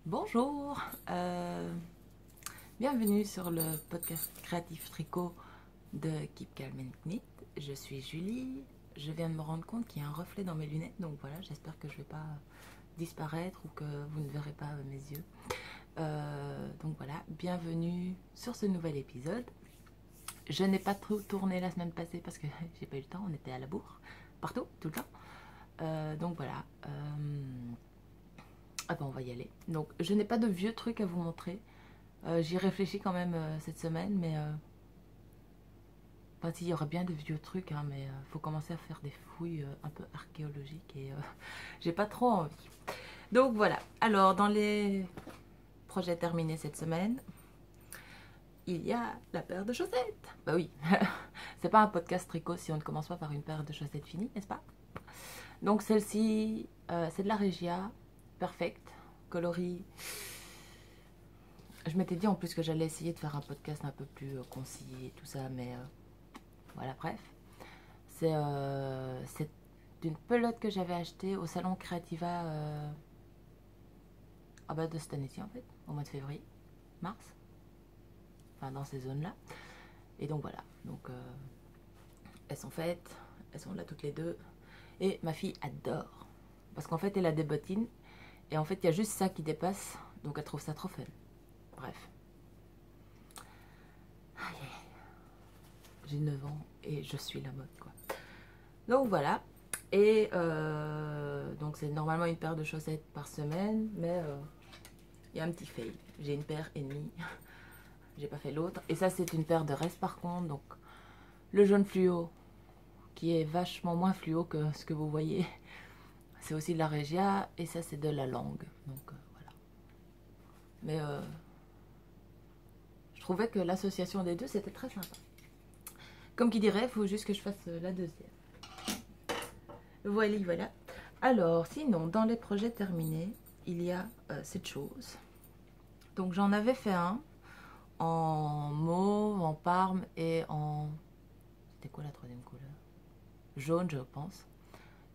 Bonjour, bienvenue sur le podcast créatif tricot de Keep Calm and Knit. Je suis Julie, je viens de me rendre compte qu'il y a un reflet dans mes lunettes, donc voilà, j'espère que je ne vais pas disparaître ou que vous ne verrez pas mes yeux. Donc voilà, bienvenue sur ce nouvel épisode. Je n'ai pas trop tourné la semaine passée parce que j'ai pas eu le temps, on était à la bourre, partout, tout le temps. Donc voilà. Ah ben on va y aller. Donc je n'ai pas de vieux trucs à vous montrer. J'y réfléchis quand même cette semaine, mais enfin s'il y aura bien de vieux trucs, hein, mais faut commencer à faire des fouilles un peu archéologiques et j'ai pas trop envie. Donc voilà. Alors dans les projets terminés cette semaine, il y a la paire de chaussettes. Bah oui, c'est pas un podcast tricot si on ne commence pas par une paire de chaussettes finies, n'est-ce pas? Donc celle-ci, c'est de la Regia Perfect, coloris. Je m'étais dit en plus que j'allais essayer de faire un podcast un peu plus concis et tout ça, mais voilà, bref. C'est une pelote que j'avais achetée au salon Creativa de cette année-ci en fait, au mois de février, mars, enfin dans ces zones-là. Et donc voilà, donc elles sont faites, elles sont là toutes les deux. Et ma fille adore, parce qu'en fait elle a des bottines, et en fait il y a juste ça qui dépasse, donc elle trouve ça trop fun. Bref. J'ai 9 ans et je suis la mode quoi. Donc voilà. Et donc c'est normalement une paire de chaussettes par semaine, mais il y a un petit fail. J'ai une paire et demie. J'ai pas fait l'autre. Et ça c'est une paire de restes par contre. Donc le jaune fluo qui est vachement moins fluo que ce que vous voyez. C'est aussi de la Regia et ça c'est de la langue. Donc voilà. Mais je trouvais que l'association des deux c'était très sympa. Comme qui dirait, il faut juste que je fasse la deuxième. Voilà, voilà. Alors, sinon, dans les projets terminés, il y a cette chose. Donc, j'en avais fait un en mauve, en parme et en... C'était quoi la troisième couleur? Jaune, je pense.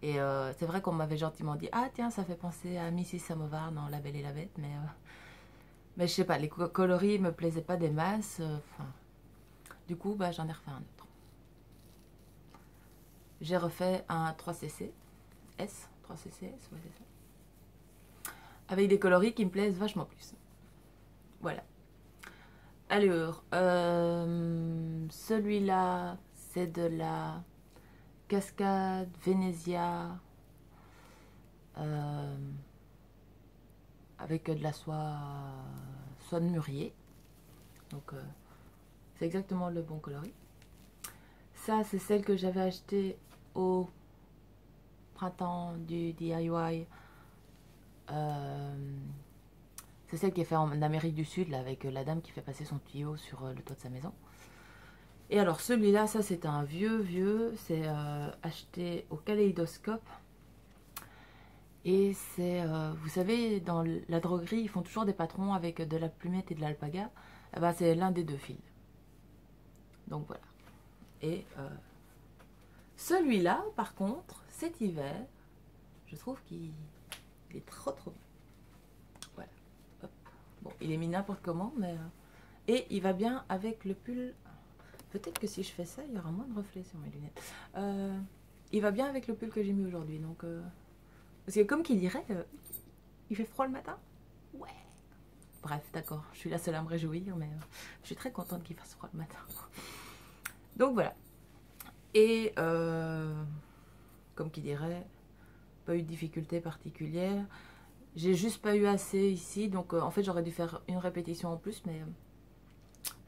Et c'est vrai qu'on m'avait gentiment dit « Ah, tiens, ça fait penser à Mrs. Samovar dans La Belle et la Bête. » Mais je sais pas, les coloris me plaisaient pas des masses. Du coup, bah, j'en ai refait un autre. J'ai refait un 3cc. 3ccs, ouais, c'est ça. Avec des coloris qui me plaisent vachement plus. Voilà. Alors, celui-là, c'est de la Cascade Venezia avec de la soie de mûrier. Donc, c'est exactement le bon coloris. Ça, c'est celle que j'avais achetée au printemps du DIY. C'est celle qui est faite en Amérique du Sud, là, avec la dame qui fait passer son tuyau sur le toit de sa maison. Et alors celui-là, ça c'est un vieux, c'est acheté au Kaléidoscope. Et c'est, vous savez, dans la droguerie, ils font toujours des patrons avec de la plumette et de l'alpaga. Eh ben, c'est l'un des deux fils. Donc voilà. Et celui-là, par contre, cet hiver, je trouve qu'il est trop bien. Voilà. Hop. Bon, il est mis n'importe comment, mais... et il va bien avec le pull. Peut-être que si je fais ça, il y aura moins de reflets sur mes lunettes. Il va bien avec le pull que j'ai mis aujourd'hui. Donc, parce que comme qui dirait, il fait froid le matin. Ouais. Bref, d'accord. Je suis la seule à me réjouir, mais je suis très contente qu'il fasse froid le matin. Donc voilà. Et comme qui dirait, pas eu de difficulté particulière. J'ai juste pas eu assez ici. Donc en fait, j'aurais dû faire une répétition en plus, mais...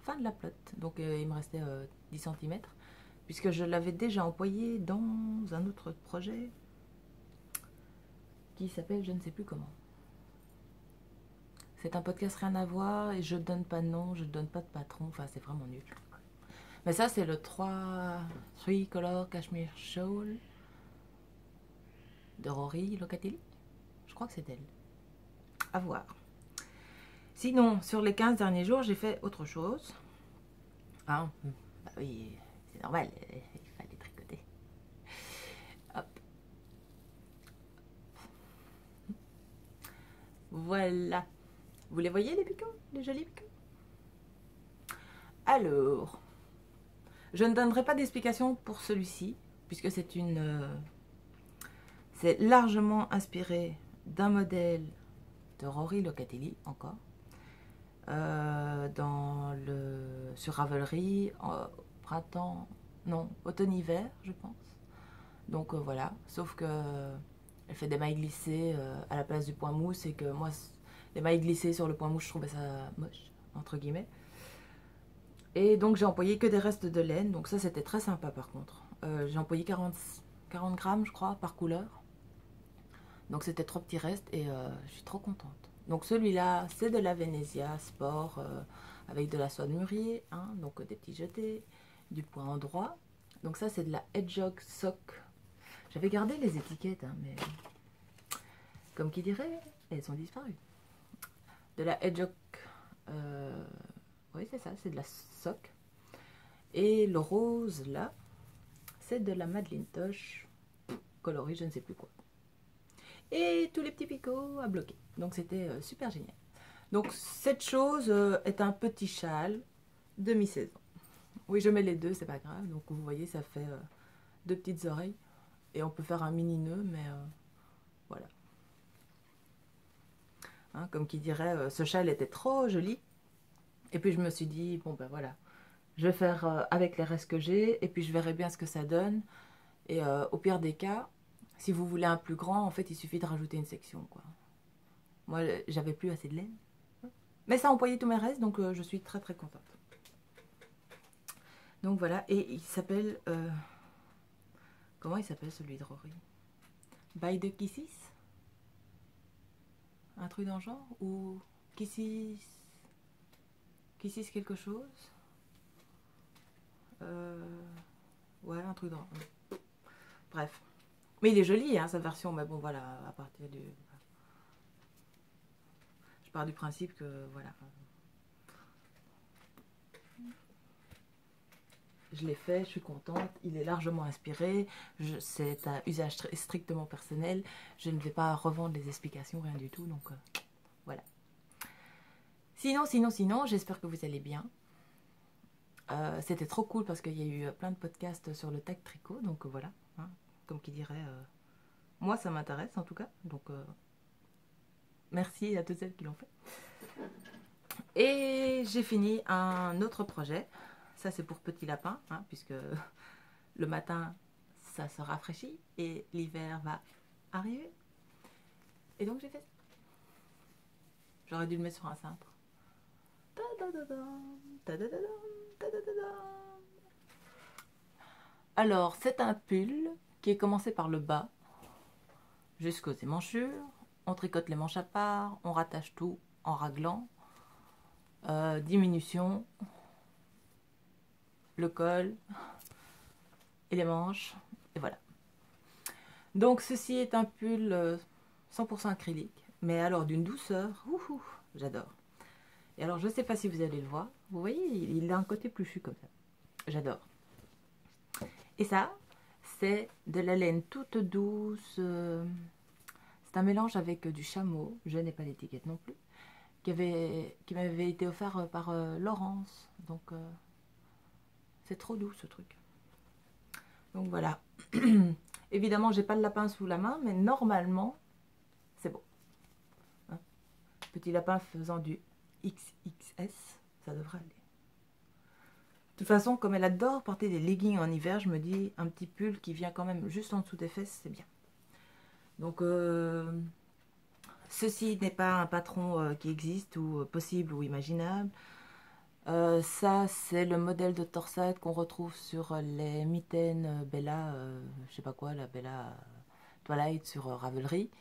fin de la pelote. Donc il me restait 10 cm. Puisque je l'avais déjà employé dans un autre projet qui s'appelle je ne sais plus comment. C'est un podcast rien à voir et je donne pas de nom, je donne pas de patron. Enfin, c'est vraiment nul. Mais ça, c'est le 3 Color Cashmere Shawl de Rory Locatelli. Je crois que c'est elle. À voir. Sinon, sur les 15 derniers jours, j'ai fait autre chose. Hein? Bah oui, c'est normal, il fallait tricoter. Hop. Voilà. Vous les voyez les picots? Les jolis picots? Alors, je ne donnerai pas d'explication pour celui-ci, puisque c'est largement inspiré d'un modèle de Rory Locatelli, encore, sur Ravelry, printemps, non, automne-hiver, je pense. Donc voilà, sauf que elle fait des mailles glissées à la place du point mousse, et que moi, les mailles glissées sur le point mousse, je trouvais ça moche, entre guillemets. Et donc j'ai employé que des restes de laine, donc ça c'était très sympa par contre. J'ai employé 40 grammes je crois par couleur. Donc c'était 3 petits restes et je suis trop contente. Donc celui-là c'est de la Venezia Sport avec de la soie de mûrier, hein, donc des petits jetés, du point endroit. Donc ça c'est de la Hedgehog Sock. J'avais gardé les étiquettes, hein, mais comme qui dirait, elles ont disparu. De la Hedgehog, oui c'est ça, c'est de la sock. Et le rose là, c'est de la Madeleine Toche, coloris je ne sais plus quoi. Et tous les petits picots à bloquer. Donc c'était super génial. Donc cette chose est un petit châle de mi-saison. Oui, je mets les deux, c'est pas grave. Donc vous voyez, ça fait deux petites oreilles. Et on peut faire un mini nœud, mais voilà. Hein, comme qui dirait, ce châle était trop joli. Et puis je me suis dit, bon ben voilà, je vais faire avec les restes que j'ai. Et puis je verrai bien ce que ça donne. Et au pire des cas, si vous voulez un plus grand, en fait, il suffit de rajouter une section, quoi. Moi, j'avais plus assez de laine. Mais ça a employé tous mes restes, donc je suis très très contente. Donc voilà, et il s'appelle... comment il s'appelle celui de Rory? By the Kisses? Un truc dans le genre? Ou Kisses... Kisses quelque chose? Ouais, un truc dans... Bref. Mais il est joli, hein, sa version, mais bon, voilà, à partir du... Je pars du principe que, voilà... Je l'ai fait, je suis contente, il est largement inspiré, c'est un usage strictement personnel, je ne vais pas revendre les explications, rien du tout, donc voilà. Sinon, j'espère que vous allez bien. C'était trop cool parce qu'il y a eu plein de podcasts sur le tag tricot, donc voilà, hein, comme qui dirait, moi ça m'intéresse en tout cas, donc merci à toutes celles qui l'ont fait. Et j'ai fini un autre projet. Ça c'est pour Petit Lapin, hein, puisque le matin ça se rafraîchit et l'hiver va arriver. Et donc j'ai fait ça. J'aurais dû le mettre sur un cintre. Alors c'est un pull qui est commencé par le bas jusqu'aux émanchures. On tricote les manches à part, on rattache tout en raglant. Diminution, le col et les manches, et voilà. Donc ceci est un pull 100% acrylique, mais alors d'une douceur, j'adore. Et alors je ne sais pas si vous allez le voir, vous voyez, il a un côté pluchu comme ça, j'adore. Et ça, c'est de la laine toute douce, c'est un mélange avec du chameau, je n'ai pas l'étiquette non plus, qui m'avait été offert par Laurence, donc c'est trop doux ce truc. Donc voilà. Évidemment, j'ai pas le lapin sous la main, mais normalement, c'est bon. Hein, petit lapin faisant du XXS, ça devrait aller. De toute façon, comme elle adore porter des leggings en hiver, je me dis un petit pull qui vient quand même juste en dessous des fesses, c'est bien. Donc, ceci n'est pas un patron qui existe ou possible ou imaginable. Ça, c'est le modèle de torsade qu'on retrouve sur les mitaines Bella, je sais pas quoi, la Bella Twilight sur Ravelry.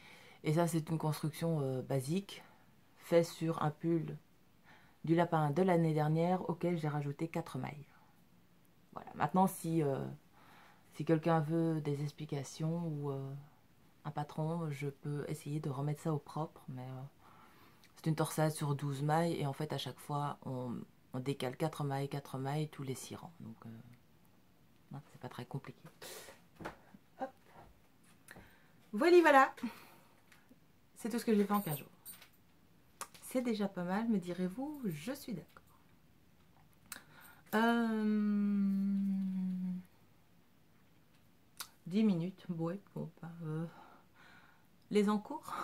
Et ça, c'est une construction basique, faite sur un pull du lapin de l'année dernière, auquel j'ai rajouté 4 mailles. Voilà. Maintenant, si quelqu'un veut des explications ou un patron, je peux essayer de remettre ça au propre, mais c'est une torsade sur 12 mailles, et en fait, à chaque fois, on décale 4 mailles tous les 6 rangs. Donc, c'est pas très compliqué. Hop. Voilà. C'est tout ce que j'ai fait en 15 jours. c'est déjà pas mal, me direz-vous, je suis d'accord. 10 minutes, ouais, bon, les encours,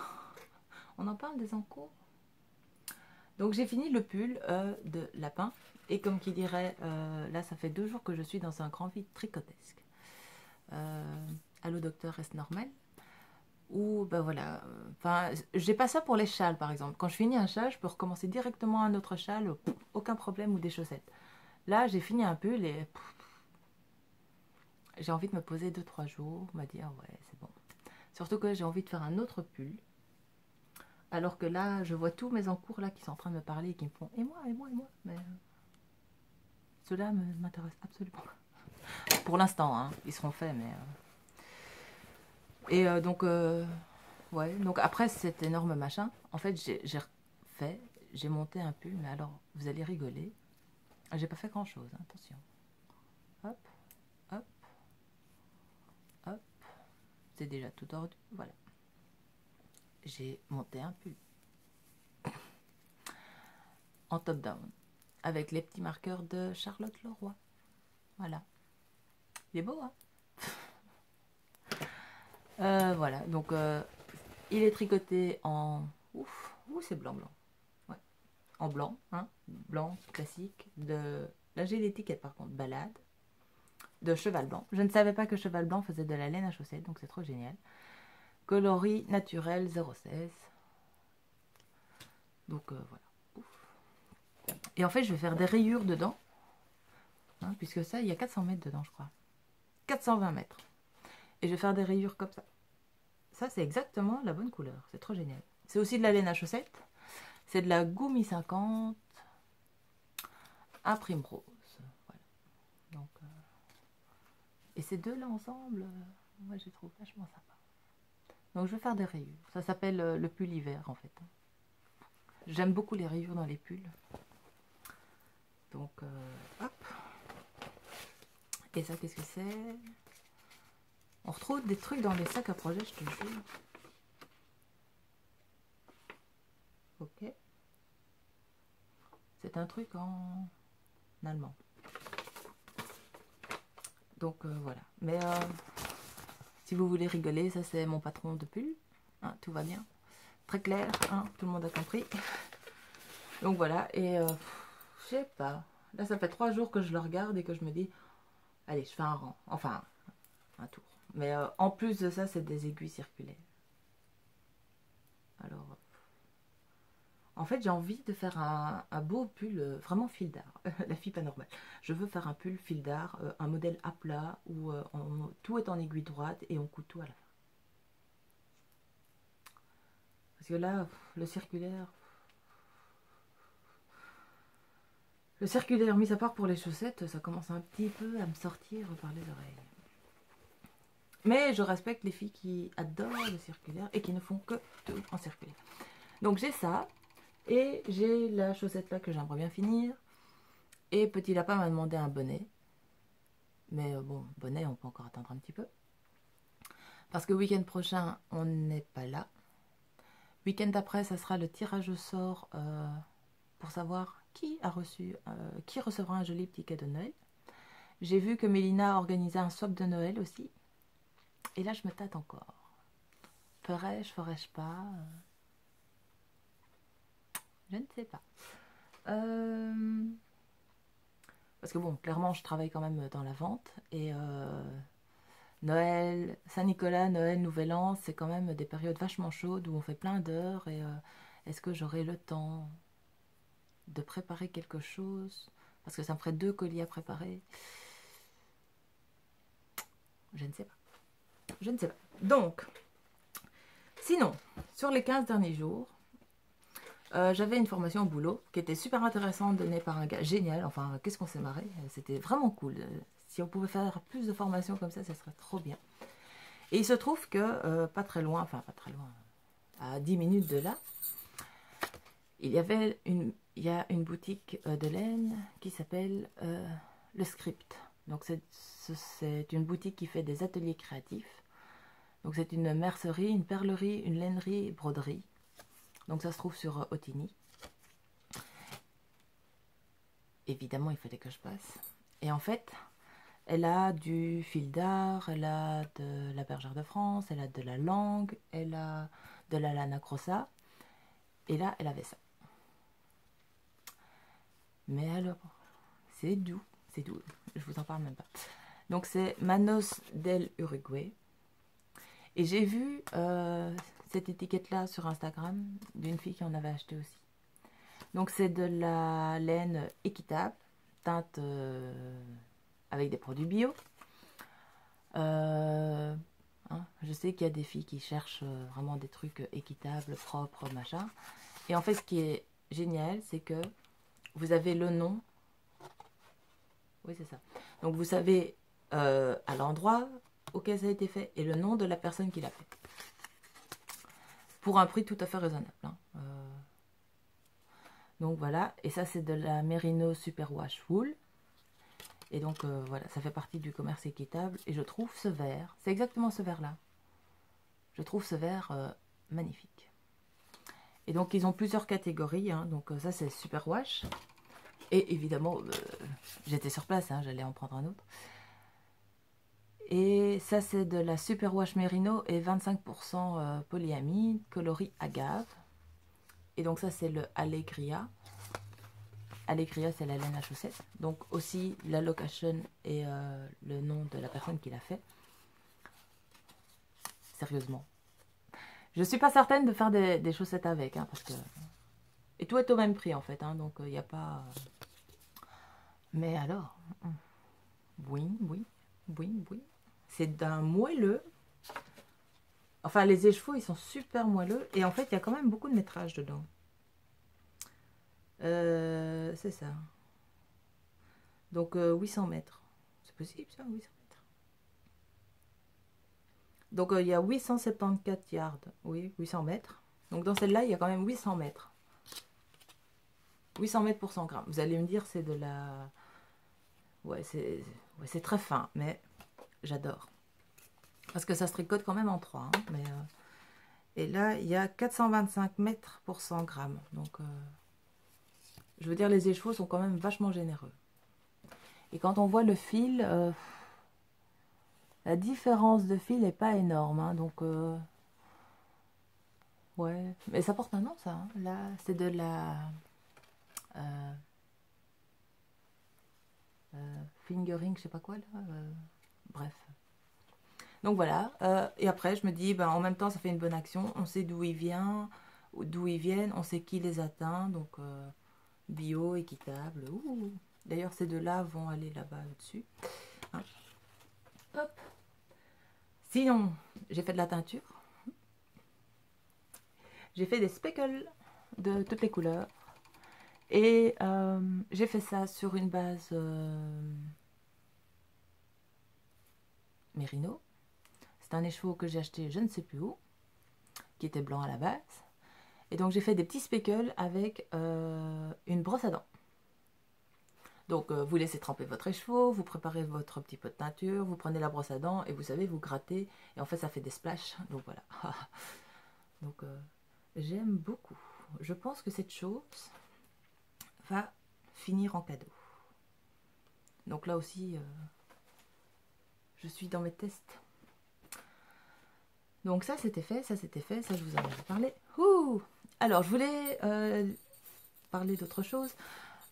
on en parle des encours. Donc j'ai fini le pull de lapin, et comme qui dirait, là ça fait 2 jours que je suis dans un grand vide tricotesque. Allô docteur, reste normal. Ou ben voilà, enfin j'ai pas ça pour les châles par exemple. Quand je finis un châle, je peux recommencer directement un autre châle, aucun problème, ou des chaussettes. Là j'ai fini un pull et j'ai envie de me poser 2-3 jours, me dire ouais c'est bon. Surtout que j'ai envie de faire un autre pull. Alors que là je vois tous mes encours là qui sont en train de me parler et qui me font et moi, et moi, et moi. Mais ceux-là m'intéressent absolument pas. Pour l'instant, hein, ils seront faits, mais... donc, ouais, donc après cet énorme machin, en fait, j'ai monté un pull, mais alors, vous allez rigoler. J'ai pas fait grand-chose, hein, attention. Hop, hop, hop. C'est déjà tout tordu, voilà. J'ai monté un pull. En top-down. Avec les petits marqueurs de Charlotte Leroy. Voilà. Il est beau, hein? Voilà, donc il est tricoté en... Ouf, c'est blanc, blanc. Ouais. En blanc, hein, blanc classique. Là j'ai l'étiquette par contre, balade. De cheval blanc. Je ne savais pas que cheval blanc faisait de la laine à chaussettes, donc c'est trop génial. Coloris naturel 0,16. Donc voilà. Ouf. Et en fait je vais faire des rayures dedans. Hein, puisque ça, il y a 400 mètres dedans, je crois. 420 mètres. Et je vais faire des rayures comme ça. Ça, c'est exactement la bonne couleur. C'est trop génial. C'est aussi de la laine à chaussettes. C'est de la Goumi 50. Un prime rose. Voilà. Donc, et ces deux-là ensemble, moi, je les trouve vachement sympa. Donc, je vais faire des rayures. Ça s'appelle le pull hiver, en fait. J'aime beaucoup les rayures dans les pulls. Donc, hop. Et ça, qu'est-ce que c'est? On retrouve des trucs dans les sacs à projet, je te jure. Ok. C'est un truc en allemand. Donc voilà. Mais si vous voulez rigoler, ça c'est mon patron de pull. Hein, tout va bien. Très clair, hein, tout le monde a compris. Donc voilà. Et je sais pas. Là, ça fait 3 jours que je le regarde et que je me dis, allez, je fais un rang. Enfin, un tour. Mais en plus de ça, c'est des aiguilles circulaires. Alors, en fait, j'ai envie de faire un beau pull vraiment fil d'art. La fille pas normale. Je veux faire un pull fil d'art, un modèle à plat où tout est en aiguille droite et on coud tout à la fin. Parce que là, le circulaire, mis à part pour les chaussettes, ça commence un petit peu à me sortir par les oreilles. Mais je respecte les filles qui adorent le circulaire et qui ne font que tout en circulaire. Donc j'ai ça. Et j'ai la chaussette là que j'aimerais bien finir. Et Petit Lapin m'a demandé un bonnet. Mais bon, bonnet, on peut encore attendre un petit peu. Parce que week-end prochain, on n'est pas là. Week-end après, ça sera le tirage au sort pour savoir qui a reçu, qui recevra un joli petit cadeau de Noël. J'ai vu que Mélina a organisé un swap de Noël aussi. Et là, je me tâte encore. Ferais-je pas Je ne sais pas. Parce que bon, clairement, je travaille quand même dans la vente. Et Noël, Saint-Nicolas, Noël, Nouvel An, c'est quand même des périodes vachement chaudes où on fait plein d'heures. Et est-ce que j'aurai le temps de préparer quelque chose? Parce que ça me ferait 2 colis à préparer. Je ne sais pas. Je ne sais pas. Donc, sinon, sur les 15 derniers jours, j'avais une formation au boulot qui était super intéressante, donnée par un gars génial. Enfin, qu'est-ce qu'on s'est marré. C'était vraiment cool. Si on pouvait faire plus de formations comme ça serait trop bien. Et il se trouve que, pas très loin, à 10 minutes de là, il y a une boutique de laine qui s'appelle Le Script. Donc c'est une boutique qui fait des ateliers créatifs. Donc c'est une mercerie, une perlerie, une lainerie, broderie. Donc ça se trouve sur Otini. Évidemment, il fallait que je passe. Et en fait, elle a du fil d'art, elle a de la bergère de France, elle a de la langue, elle a de la lana grossa. Et là, elle avait ça. Mais alors, c'est doux, c'est doux. Je vous en parle même pas. Donc c'est Manos del Uruguay. Et j'ai vu cette étiquette-là sur Instagram d'une fille qui en avait acheté aussi. Donc c'est de la laine équitable, teinte avec des produits bio. Je sais qu'il y a des filles qui cherchent vraiment des trucs équitables, propres, machin. Et en fait, ce qui est génial, c'est que vous avez le nom. Oui, c'est ça. Donc vous savez à l'endroit auquel ça a été fait et le nom de la personne qui l'a fait. Pour un prix tout à fait raisonnable. Donc voilà, et ça c'est de la Merino Superwash Wool. Et donc voilà, ça fait partie du commerce équitable. Et je trouve ce vert, c'est exactement ce vert là. Je trouve ce vert magnifique. Et donc ils ont plusieurs catégories. Donc ça c'est Superwash. Et évidemment, j'étais sur place, j'allais en prendre un autre. Et ça c'est de la Superwash Merino et 25% polyamide, coloris agave. Et donc ça c'est le Allegria. Allegria, c'est la laine à chaussettes. Donc aussi la location et le nom de la personne qui l'a fait. Sérieusement. Je suis pas certaine de faire des chaussettes avec. Parce que... Et tout est au même prix en fait. Donc il n'y a pas... Mais alors... Oui, oui, oui, oui. C'est d'un moelleux. Enfin, les écheveaux, ils sont super moelleux. Et en fait, il y a quand même beaucoup de métrage dedans. C'est ça. Donc 800 mètres. C'est possible ça, 800 mètres. Donc il y a 874 yards. Oui, 800 mètres. Donc dans celle-là, il y a quand même 800 mètres. 800 mètres pour 100 grammes. Vous allez me dire, c'est de la... Ouais, c'est très fin, mais j'adore. Parce que ça se tricote quand même en 3. Mais, et là, il y a 425 mètres pour 100 grammes. Donc, je veux dire, les écheveaux sont quand même vachement généreux. Et quand on voit le fil, la différence de fil n'est pas énorme. Donc, ouais. Mais ça porte un nom, ça. Là, c'est de la... fingering, je sais pas quoi, là. Bref. Donc voilà, et après je me dis, en même temps ça fait une bonne action, on sait d'où il vient, d'où ils viennent, on sait qui les atteint, donc bio, équitable. D'ailleurs ces deux-là vont aller là-bas au-dessus. Hop. Sinon, j'ai fait de la teinture. J'ai fait des speckles de toutes les couleurs. Et j'ai fait ça sur une base Merino. C'est un écheveau que j'ai acheté je ne sais plus où, qui était blanc à la base. Et donc j'ai fait des petits speckles avec une brosse à dents. Donc vous laissez tremper votre écheveau, vous préparez votre petit pot de teinture, vous prenez la brosse à dents et vous savez, vous grattez. Et en fait ça fait des splashes. Donc voilà. Donc j'aime beaucoup. Je pense que cette chose va finir en cadeau. Donc là aussi, je suis dans mes tests. Donc ça c'était fait, ça c'était fait, ça je vous en avais parlé. Alors je voulais parler d'autre chose.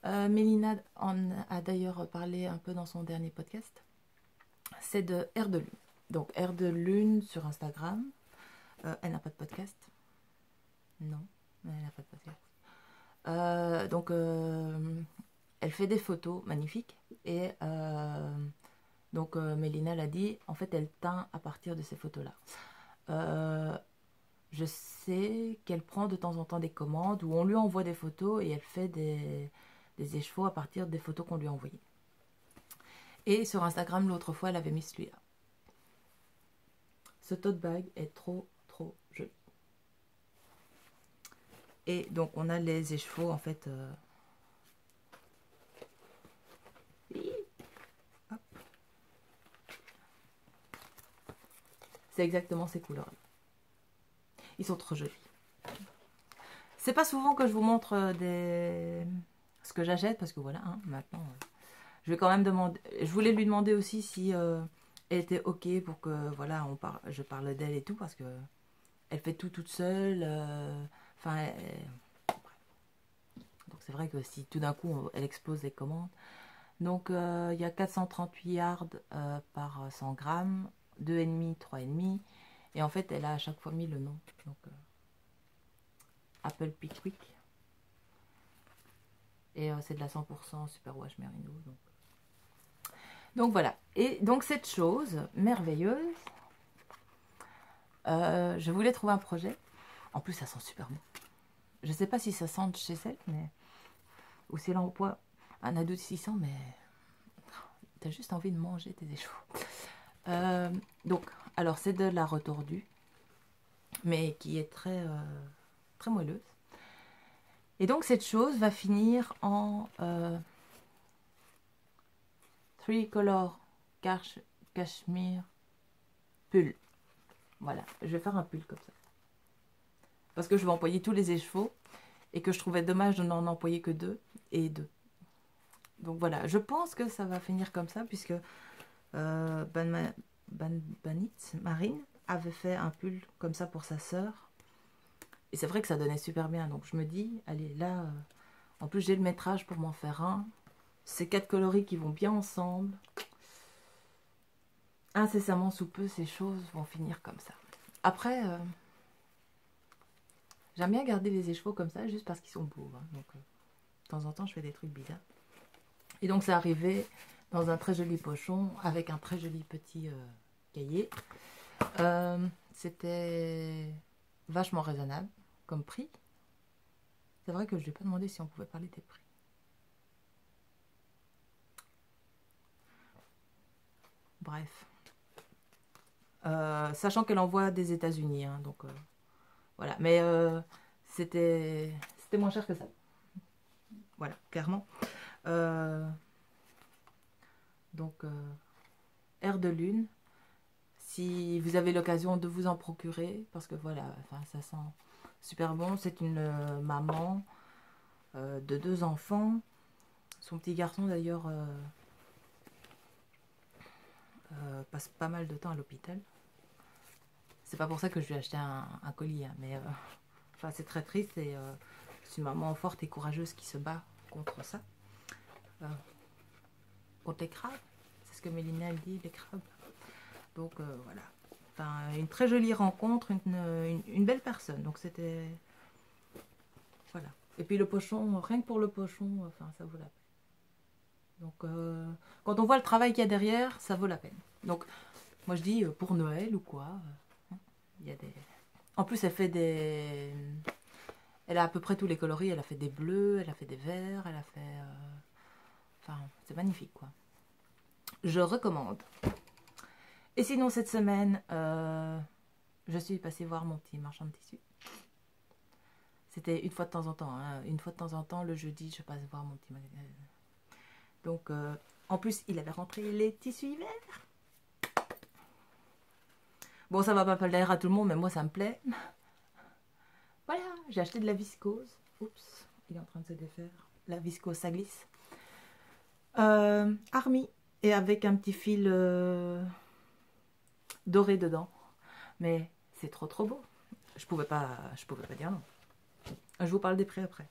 Mélina en a d'ailleurs parlé un peu dans son dernier podcast. C'est de Air de Lune. Donc Air de Lune sur Instagram. Elle n'a pas de podcast. Non, elle n'a pas de podcast. Donc elle fait des photos magnifiques. Et donc Mélina l'a dit, en fait elle teint à partir de ces photos-là. Je sais qu'elle prend de temps en temps des commandes où on lui envoie des photos et elle fait des écheveaux à partir des photos qu'on lui a envoyées. Et sur Instagram, l'autre fois, elle avait mis celui-là. Ce tote bag est trop, trop joli. Et donc, on a les écheveaux, en fait... C'est exactement ces couleurs-là. Ils sont trop jolis. C'est pas souvent que je vous montre ce que j'achète, parce que voilà, hein, maintenant, je vais quand même demander. Je voulais lui demander aussi si elle était ok pour que, voilà, je parle d'elle et tout, parce que elle fait tout toute seule. Enfin, donc c'est vrai que si tout d'un coup elle explose les commandes. Donc il y a 438 yards par 100 grammes, 2,5, 3,5. Et en fait, elle a à chaque fois mis le nom. Donc Apple Pickwick. Et c'est de la 100% Superwash Merino. Donc voilà. Et donc cette chose merveilleuse, je voulais trouver un projet. En plus, ça sent super bon. Je ne sais pas si ça sent chez elle, mais ou si elle emploie un adoucissant, mais t'as juste envie de manger tes échevaux. Donc, alors c'est de la retordue, mais qui est très, très moelleuse. Et donc cette chose va finir en Three Color Cashmere pull. Voilà, je vais faire un pull comme ça. Parce que je vais employer tous les écheveaux et que je trouvais dommage de n'en employer que 2 et 2. Donc voilà, je pense que ça va finir comme ça puisque Banit Marine avait fait un pull comme ça pour sa sœur. Et c'est vrai que ça donnait super bien. Donc je me dis, allez là, en plus j'ai le métrage pour m'en faire un. Ces 4 coloris qui vont bien ensemble. Incessamment sous peu, ces choses vont finir comme ça. Après, j'aime bien garder les écheveaux comme ça, juste parce qu'ils sont beaux. Hein. Donc, de temps en temps, je fais des trucs bizarres. Et donc, c'est arrivé dans un très joli pochon, avec un très joli petit cahier. C'était vachement raisonnable comme prix. C'est vrai que je ne lui ai pas demandé si on pouvait parler des prix. Bref. Sachant qu'elle envoie des États-Unis, hein, donc voilà. Mais c'était moins cher que ça. Voilà, clairement. Donc, Air de Lune. Si vous avez l'occasion de vous en procurer, parce que voilà, enfin, ça sent super bon. C'est une maman de 2 enfants. Son petit garçon d'ailleurs passe pas mal de temps à l'hôpital. C'est pas pour ça que je lui ai acheté un colis, hein, mais enfin, c'est très triste et c'est une maman forte et courageuse qui se bat contre ça. Contre les crabes, c'est ce que Mélina elle dit, les crabes. Donc voilà. Enfin, une très jolie rencontre, une belle personne. Donc c'était... Voilà. Et puis le pochon, rien que pour le pochon, enfin ça vaut la peine. Donc quand on voit le travail qu'il y a derrière, ça vaut la peine. Donc moi je dis pour Noël ou quoi. Il y a des... En plus elle fait des... Elle a à peu près tous les coloris. Elle a fait des bleus, elle a fait des verts, elle a fait... Enfin, c'est magnifique quoi. Je recommande. Et sinon cette semaine, je suis passée voir mon petit marchand de tissus. C'était une fois de temps en temps. Hein. Une fois de temps en temps, le jeudi, je passe voir mon petit magasin. Donc, en plus, il avait rentré les tissus hiver. Bon, ça va pas plaire à tout le monde, mais moi, ça me plaît. Voilà, j'ai acheté de la viscose. Oups, il est en train de se défaire. La viscose, ça glisse. Army. Et avec un petit fil doré dedans. Mais c'est trop trop beau. Je pouvais pas dire non. Je vous parle des prix après.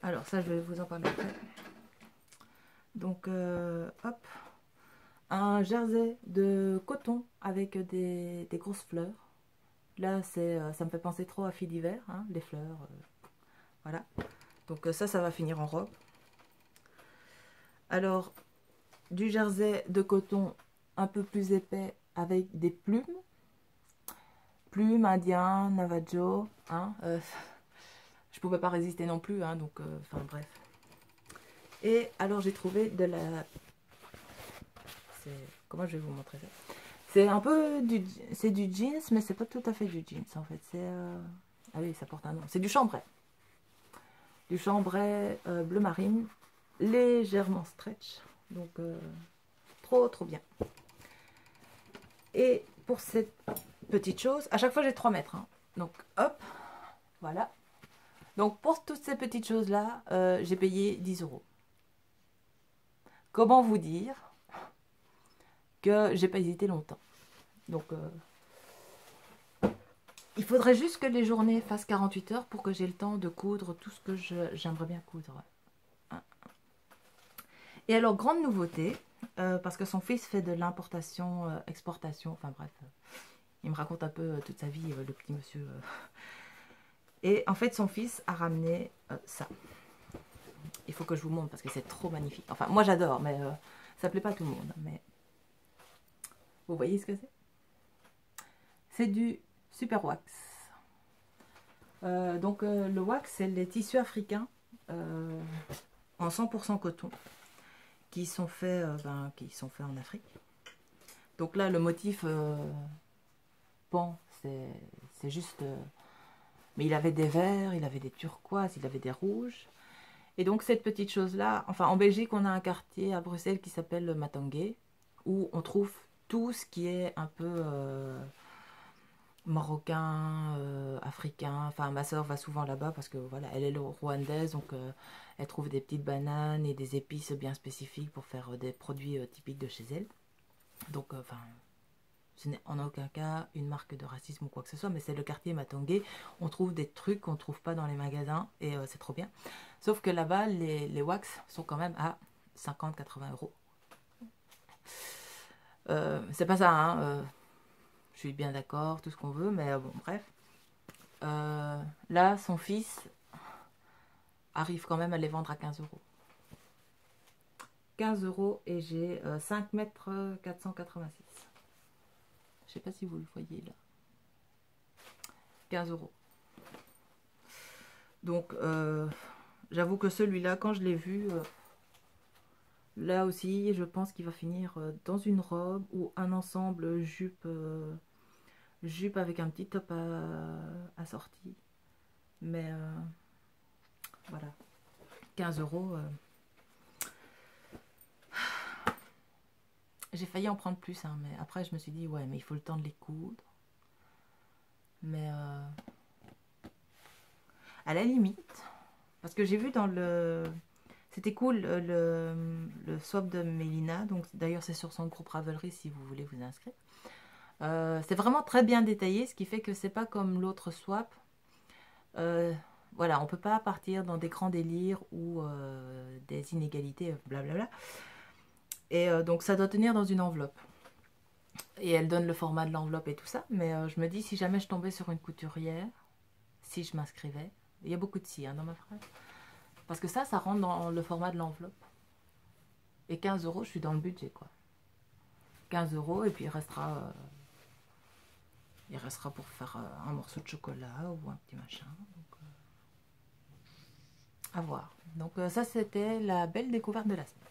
Alors ça, je vais vous en parler après. Donc, hop. Un jersey de coton avec des grosses fleurs. Là, ça me fait penser trop à fil d'hiver, hein, les fleurs. Voilà. Donc ça va finir en robe. Alors, du jersey de coton un peu plus épais avec des plumes. Plumes, indien, navajo. Hein, je pouvais pas résister non plus, hein, donc, enfin bref. Et alors, j'ai trouvé de la... Comment je vais vous montrer ça? C'est un peu du... C'est du jeans, mais c'est pas tout à fait du jeans, en fait. C'est... Ah oui, ça porte un nom. C'est du chambray. Du chambray bleu marine, légèrement stretch. Donc, trop, trop bien. Et pour cette petite chose, à chaque fois, j'ai 3 mètres. Hein. Donc, hop, voilà. Donc pour toutes ces petites choses-là, j'ai payé 10 euros. Comment vous dire que j'ai pas hésité longtemps. Donc il faudrait juste que les journées fassent 48 heures pour que j'ai le temps de coudre tout ce que j'aimerais bien coudre. Et alors, grande nouveauté, parce que son fils fait de l'importation, exportation, enfin bref, il me raconte un peu toute sa vie, le petit monsieur. Et en fait, son fils a ramené ça. Il faut que je vous montre parce que c'est trop magnifique. Enfin, moi j'adore, mais ça plaît pas à tout le monde. Mais vous voyez ce que c'est? C'est du super wax. Donc le wax, c'est les tissus africains en 100% coton qui sont faits en Afrique. Donc là, le motif pan, c'est juste... mais il avait des verts, il avait des turquoises, il avait des rouges. Et donc cette petite chose-là, enfin en Belgique, on a un quartier à Bruxelles qui s'appelle le Matangué, où on trouve tout ce qui est un peu marocain, africain. Enfin, ma soeur va souvent là-bas parce que voilà, elle est rwandaise, donc elle trouve des petites bananes et des épices bien spécifiques pour faire des produits typiques de chez elle. Donc, enfin, ce n'est en aucun cas une marque de racisme ou quoi que ce soit, mais c'est le quartier Matongué. On trouve des trucs qu'on ne trouve pas dans les magasins et c'est trop bien. Sauf que là-bas, les wax sont quand même à 50-80 euros. C'est pas ça, hein. Je suis bien d'accord, tout ce qu'on veut, mais bon, bref. Là, son fils arrive quand même à les vendre à 15 euros. 15 euros et j'ai 5 mètres 486. Je sais pas si vous le voyez là. 15 euros. Donc, j'avoue que celui-là, quand je l'ai vu, là aussi, je pense qu'il va finir dans une robe ou un ensemble jupe, jupe avec un petit top assorti. Mais voilà, 15 euros. J'ai failli en prendre plus, hein, mais après je me suis dit, ouais, mais il faut le temps de les coudre. Mais à la limite, parce que j'ai vu dans le... C'était cool, le swap de Mélina. Donc d'ailleurs, c'est sur son groupe Ravelry si vous voulez vous inscrire. C'est vraiment très bien détaillé, ce qui fait que c'est pas comme l'autre swap. Voilà, on peut pas partir dans des grands délires ou des inégalités, blablabla. Et donc ça doit tenir dans une enveloppe. Et elle donne le format de l'enveloppe et tout ça. Mais je me dis, si jamais je tombais sur une couturière, si je m'inscrivais, il y a beaucoup de si hein, dans ma phrase. Parce que ça rentre dans le format de l'enveloppe. Et 15 euros, je suis dans le budget, quoi. 15 euros, et puis il restera pour faire un morceau de chocolat ou un petit machin. Donc, à voir. Donc ça, c'était la belle découverte de la semaine.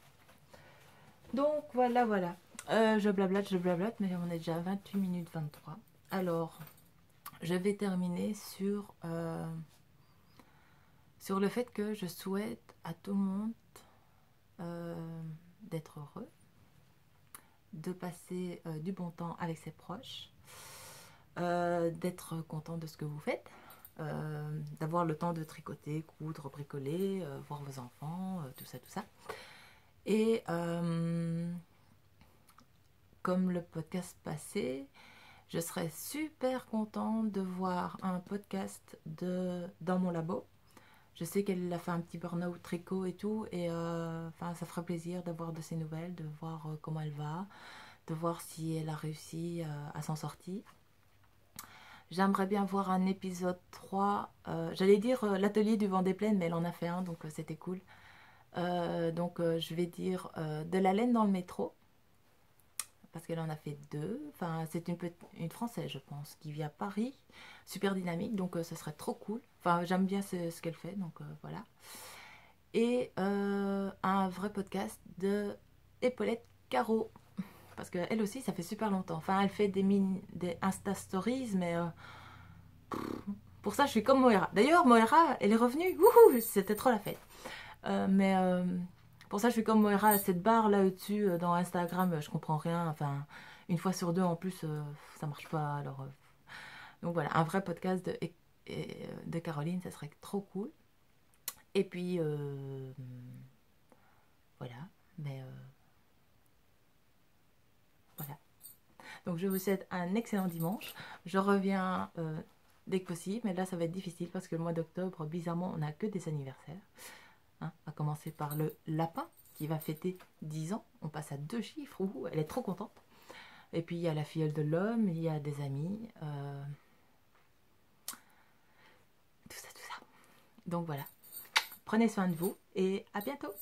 Donc voilà, voilà. Je blablate, mais on est déjà à 28 minutes 23. Alors, je vais terminer sur le fait que je souhaite à tout le monde d'être heureux, de passer du bon temps avec ses proches, d'être content de ce que vous faites, d'avoir le temps de tricoter, coudre, bricoler, voir vos enfants, tout ça, tout ça. Et comme le podcast passé, je serais super contente de voir un podcast dans mon labo. Je sais qu'elle a fait un petit burn-out tricot et tout, et ça ferait plaisir d'avoir de ses nouvelles, de voir comment elle va, de voir si elle a réussi à s'en sortir. J'aimerais bien voir un épisode 3, j'allais dire l'atelier du vent des plaines, mais elle en a fait un, donc c'était cool. Je vais dire de la laine dans le métro, parce qu'elle en a fait 2. Enfin, c'est une Française, je pense, qui vit à Paris, super dynamique, donc ce serait trop cool. Enfin, j'aime bien ce qu'elle fait, donc voilà. Et un vrai podcast de Épaulette Caro, parce qu'elle aussi, ça fait super longtemps. Enfin, elle fait des Insta Stories, mais pour ça, je suis comme Moira. D'ailleurs, Moira, elle est revenue, c'était trop la fête. Pour ça, je suis comme Moira, cette barre là au-dessus dans Instagram, je comprends rien. Enfin, une fois sur deux en plus, ça marche pas. Alors, donc voilà, un vrai podcast de de Caroline, ça serait trop cool. Et puis, voilà. Mais voilà. Donc, je vous souhaite un excellent dimanche. Je reviens dès que possible. Mais là, ça va être difficile parce que le mois d'octobre, bizarrement, on n'a que des anniversaires. Hein, à commencer par le lapin qui va fêter 10 ans. On passe à 2 chiffres. Ouh, elle est trop contente. Et puis, il y a la filleule de l'homme. Il y a des amis. Tout ça, tout ça. Donc, voilà. Prenez soin de vous et à bientôt.